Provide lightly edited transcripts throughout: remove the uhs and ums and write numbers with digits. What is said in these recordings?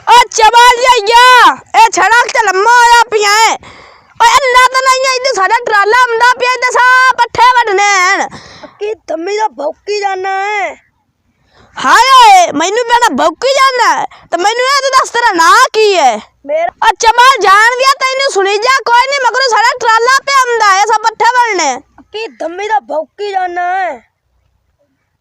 ओ चबाल जाइया ए छड़ा ते लम्मा होया पिया है ओ अल्लाह तो नहीं है इधर साडा ट्राला आंदा पिया इधर सा पट्ठे वडने हैं की तम्मी दा भौकी जाना है। हाय मैनू पेना भौकी जाना है तो मैनू ए तो दस तेरा ना की है मेरा ओ चबाल जान दिया तैनू सुनी जा कोई नहीं मगर साडा ट्राला पे आंदा है सब पट्ठे वडने की तम्मी दा भौकी जाना है।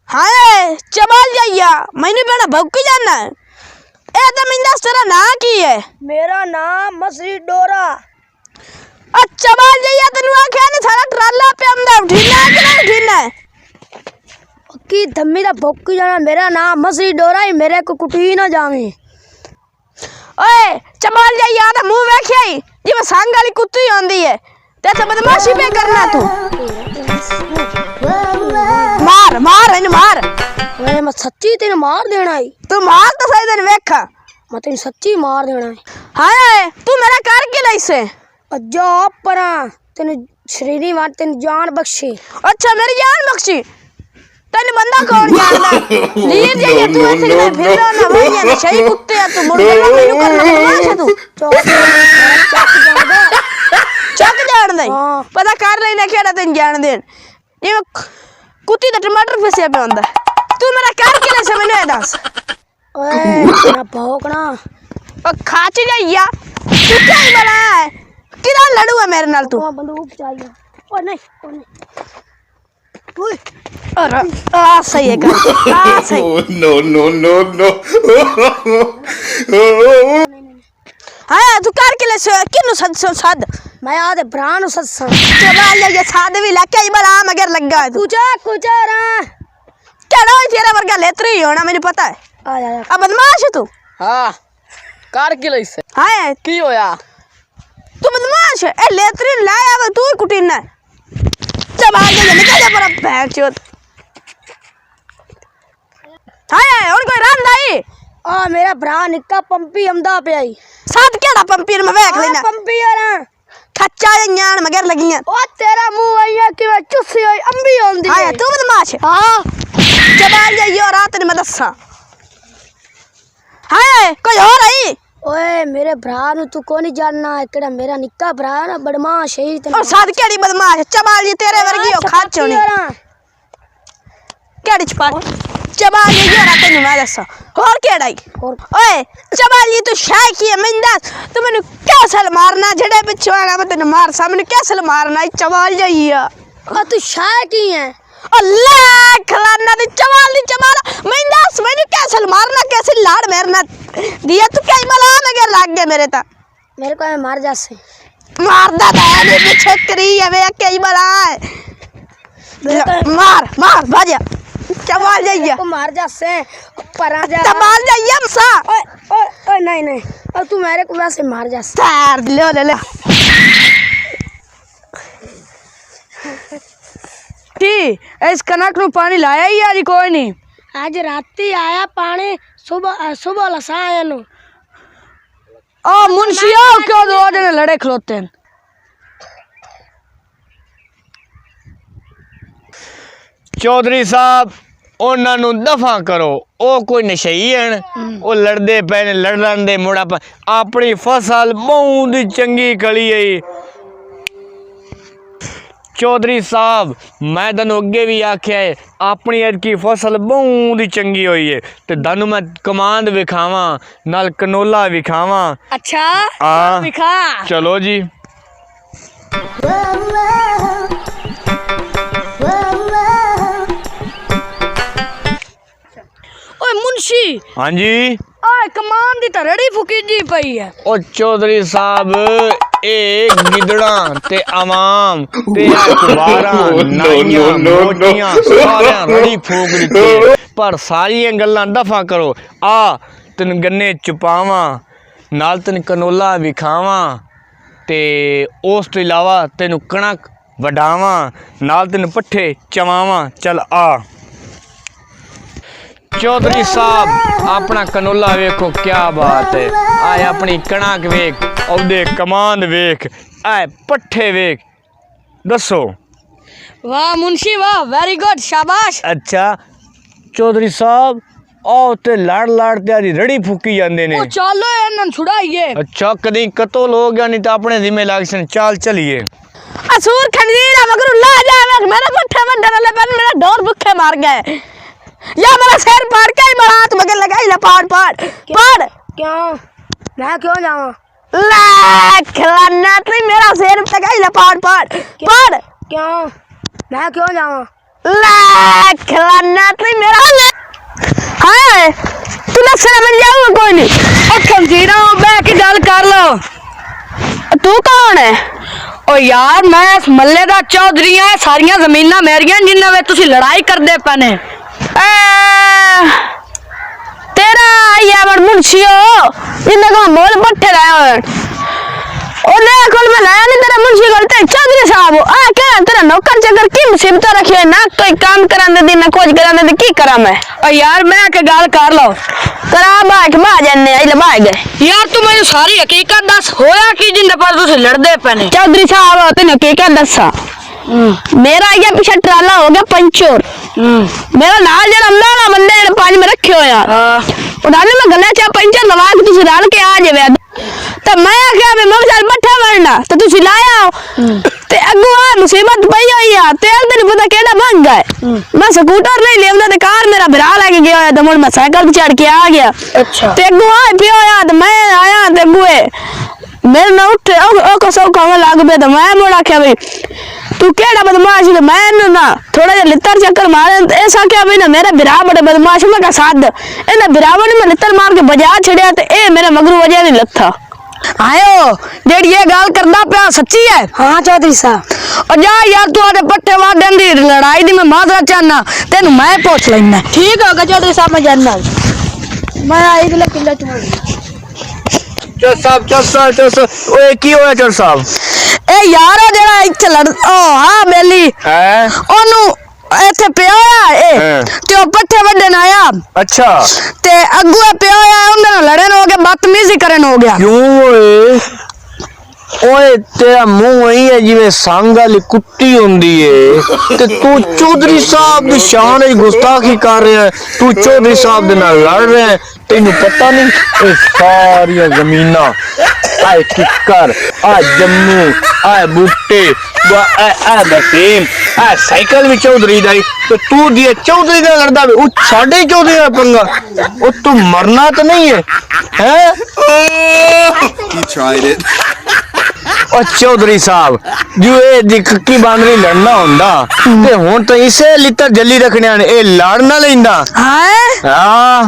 हाय चबाल जाइया मैनू पेना भौकी जाना है ए तो मैं दस तेरा ना की है मेरा नाम मसरी डोरा। अच्छा बाल जाइया तेनू आख्या ने सारा ट्राला पे आंदा उठीना है कि नहीं उठीना है की तम्मी दा भौकी जाना मेरा नाम मसरी डोरा ही मेरे को कुटी ना जावे। ओए चबाल जाइया दा मुंह वेखिया ही जिवें संग वाली कुत्ती आंदी है ते ते बदमाशी पे करना तू मार मार इन मार ओए मैं सच्ची तेन मार देना ही तू मार तो सही दिन वेखा मैं तेन सच्ची मार देना है। हाय तू मेरा कर के लैसे अज्जा परा तेन शरीरी मार तेन जान बख्शे। अच्छा मेरी जान बख्शी तेन बंदा कौन जानदा लीर जाइया तू ऐसे नहीं फिर रहा ना वही है सही कुत्ते है तू मुड़ गया मेनू करना बदमाश है तू चक जान दे पता कर लेना केड़ा तेन जान देन ये कुत्ती दा टमाटर फसिया पे होंदा तू मेरा कर के ले मैनू ए दस ओए ना भौंकना ओ खाच जाइया तू क्या ही बना है किदा लड़ू है मेरे नाल तू बंदूक चाहिए ओ नहीं ओए अरे आ सही है कर आ सही नो नो नो नो हां तू कर के ले किनु सद मैं आदे भरान सत्संग चबाल जाइया साद भी लके ही बड़ा मगर लगा है तू कुछ रा केड़ा तेरा वर्गा लेतरी होना मुझे पता है आ अब बदमाश है तू हाँ कार की लई से हां की होया तू बदमाश है ए लेतरी लाया वे तू कुटीना चबाल जाइया निकल जा पर भैंस चोद हां और कोई राम दाई आ मेरा भरा निक्का पंपी अमदा पे आई साद केड़ा पंपीर में वेख लेना पंपी रा खच्चा जान मगर लगियां ओ तेरा मुंह आइया कि मैं चुस्सी होई अंबी होंदी हां तू बदमाश है हां चबाल जाइया रात ने मैं दसा हां कोई और आई ओए मेरे भरा नु तू कोनी जानना है केड़ा मेरा निक्का भरा ना बदमाश है इतना और साद केड़ी बदमाश है चबाल जी तेरे वर्गी हो खाच होनी केड़ी छपा चबाल जी जरा तेन मैं दसा और केड़ा ही ओए चबाल जी तू शाय की है मैं दस तू मेनू कैसल मारना जड़े पिछे आगा मैं तेन मार सामने कैसल मारना चबाल जाइया आ तू शाय की है अल्लाह खलाना दी चबाल मैं दस मैनू कैसल मारना कैसे लाड़ मेरना दिया तू कई मला मगर लाग गया मेरे ता मेरे को मार जा से मारदा ता है पीछे करी है वे कई मला मार मार भाजा चबाल जाइया को मार जा से परा जा चबाल जाइया सा ओए ओए ओए नहीं अब तू मेरे को वैसे मार जा से तार ले टी इस कनक नु पानी लाया ही आज कोई नहीं आज राती आया पानी सुबह लसा आया नु ओ मुंशिया क्यों दो दिन लड़े खलोते हैं चौधरी साहब उन्होंने दफा करो वो कोई नशई हैं वो लड़ते पे ने लड़न दे मुड़ा पर अपनी फसल बहुत चंगी कली है चौधरी साहब मैं तैनू अगे भी आख्या है अपनी अरकी फसल बहुत चंगी हुई है तो तैनू मैं कमांड विखावा नाल कनोला विखावा अच्छा हाँ दिखा चलो जी ओए मुंशी हाँ जी ओए कमान दी तरड़ी फुकी जी पई है ओ चौधरी साहब ए गिदड़ा ते अवाम ते अखबारां नाइयां मोटियां सारियां रड़ी फूक दित्ते पर सारियां गल्लां दफा करो आ तैनूं गन्ने चुपावां नाल तैनूं कनोला विखावां ते उस तो इलावा तैनूं कणक वडावां नाल तैनूं पट्ठे चवावां चल आ चौधरी साहब अपना कनोला वेखो क्या बात है आए अपनी कणक वेख औदे कमांद वेख आए पट्ठे वेख दसो वाह मुंशी वाह वेरी गुड शाबाश अच्छा चौधरी साहब ਉਹ ਤੇ ਲੜ ਤੇ ਆਦੀ ਰੜੀ ਫੂਕੀ ਜਾਂਦੇ ਨੇ। ਉਹ ਚੱਲੋ ਇਹਨਾਂ ਨੂੰ ਛੁਡਾਈਏ। ਅੱਛਾ ਕਦੀ ਕਤਲ ਹੋ ਗਿਆ ਨਹੀਂ ਤਾਂ ਆਪਣੇ ਜ਼ਿੰਮੇ ਲੱਗ ਸਨ। ਚੱਲ ਚਲੀਏ। असूर खंजीर मगर ला जावे मेरे पट्टे में डर ले पर मेरा डोर भूखे मार गए या मेरा सिर फाड़ के ही मेरा हाथ मगर लगाई ला पाड़ क्यों मैं क्यों जाऊं ला खलाना तू मेरा सिर लगाई ला पाड़ क्यों मैं क्यों जाऊं ला खलाना तू मेरा हाय तू ना सर मिल जाऊंगा कोई नहीं। ओ खंजीरा बैठ के गल कर लो। तू कौन है? ओ यार मैं इस मल्ले दा चौधरी हां। सारियां जमीनां मेरियां जिन्हां विच तुसीं लड़ाई करदे पने। तेरा या बड़ मुंशी हो जिन्ने को मोल पट्टे लाया ओने कोल में लाया नहीं तेरा मुंशी कोल ते चौधरी साहब आ के तेरा नौकर चाकर की मुसीबत रखिए ना कोई काम करांदे दी ना कुछ करांदे दी की करा मैं। ओ यार मैं के गल कर लो करा बाइक बा जन्ने आई लबा गए। यार तू मेनू सारी हकीकत दस होया की जिंदे पर तुसीं लड़दे पने। चौधरी साहब तेन हकीकत दसा मेरा ये पीछे ट्राला हो गया पंचर मेरा नाल जरा अमला बंदे जरा पानी में रखे हो यार उन्होंने मैं गले चा पंचर लगा के तुसी रल के आ जावे तो मैं क्या मैं मगजल बट्ठा मारना तो तुसी लाया ते अगू आ मुसीबत पई होई है तेल तेन पता केड़ा बन गए। मैं स्कूटर नहीं लेवदा ते कार मेरा भरा लेके गया तो मुड़ मैं साइकिल पे चढ़ के आ गया। अच्छा ते अगू आ पियो यार मैं आया ते अगूए मेरे ना उठे ओ को सब खाने लग पे तो मैं मोड़ा क्या भाई तू केड़ा बदमाश है मैं ना थोड़ा जा लितर चक्कर मारे ऐसा क्या भाई ना मेरा बिरा बड़े बदमाश में का साथ इन्हें बिरावन में लितर मार के बजा छड़िया ते ए मेरा मगरू वजह नहीं लथा आयो जेड़ी ये गल करदा पिया सच्ची है। हाँ चौधरी साहब और जा यार तू आदे पट्टे वादन दी लड़ाई दी मैं माजरा चाहना तेन मैं पूछ लेना। ठीक होगा चौधरी साहब मैं जानना मैं आई दिले किला चल साहब ओए की होया चल साहब ए यार ओ जेड़ा इथे लड़ ओ हां बेली है ओनु इथे पिया ए ते ओ पट्टे वडन आया। अच्छा ते अगुए पिया उन्हें लड़न हो गया बदतमीजी करन हो गया। क्यों ओए ओए तेरा मुंह वही है जिਵੇਂ संग वाली कुत्ती हुंदी है ते तू चौधरी साहब दी शान विच गुस्ताखी कर रहा है। तू चौधरी साहब दे नाल लड़ रहा है तेनू पता नहीं ए सारी जमीनां आए किकर आ जम्मू आ बूटे आ बसीम आ साइकिल भी चौधरी दा तो तू दी चौधरी दा लड़दा ओ साडे चौधरी दा पंगा ओ तू मरना तो नहीं है हैं। He tried it. और चौधरी साहब जो ए दिक्की बांदरी लड़ना हुंदा ते हुन तो इसे लितर जल्ली रखने ए लड़ ना लेंदा। हां हां